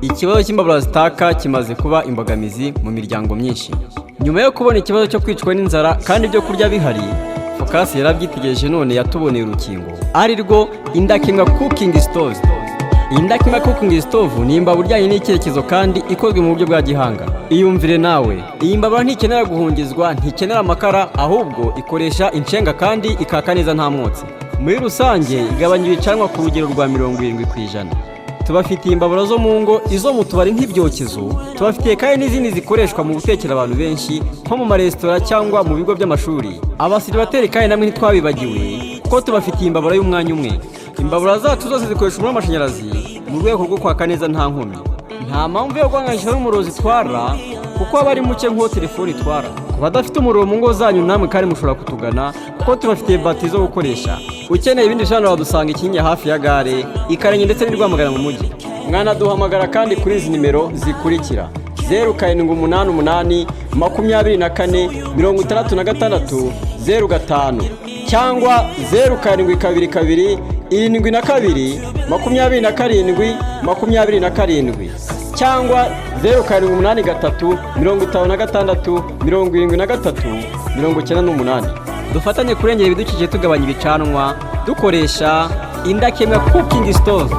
Ikibazo cy'imbabura zitaka kimaze kuba imbogamizi mu miryango myinshi. Nyuma yo kubona ikibazo cyo kwicwa n'inzara kandi ibyo kurya bihari, Focus yarabyitegereje none yatuboneye urukingo, ari rwo Indakemwa Cooking Stove. Indakemwa Cooking Stove ni imbabura ijyanye n'icyerekezo kandi ikozwe mu buryo bwa gihanga. Iyumvire nawe, iyi mbabura ntikenera guhungizwa, ntikenera amakara, ahubwo ikoresha inshenga kandi ikaka neza nta mwotsi. Muri rusange igabanya ibicanwa ku rugero rwa 70%. Tubafitiye imbabura zo mu ngo, izo mu tubari nk'ibyokezo, tubafitiye kandi n'izindi zikoreshwa mu gutekera abantu benshi nko mu maresitora cyangwa mu bigo by'amashuri. Abasiribateri kandi namwe ntitwabibagiwe kuko tubafitiye imbabura y'umwanya umwe. Imbabura zacu zose zikoresha umuriro w'amashanyarazi mu rwego rwo kwaka neza nta nkomyi. Nta mpamvu yo guhangayikishwa n'umuriro zitwara kuko aba ari muke nk'uwo telefone itwara. Ku badafite umuriro mu ngo zanyu namwe kandi mushobora kutugana kuko tubafitiye batiri zo gukoresha. Ukeneye ibindi bisobanuro wadusanga Ikinyinya hafi ya gare, i Karenyi ndetse n'i Rwamagana mu mujyi. Mwanaduhamagara kandi kuri izi nimero zikurikira: 0788 24 66 05 cyangwa 0722 72 27 27 cyangwa 0783 56 73 98. Dufatanye kurengera ibidukikije tugabanya ibicanwa dukoresha Indakemwa Cooking Stove.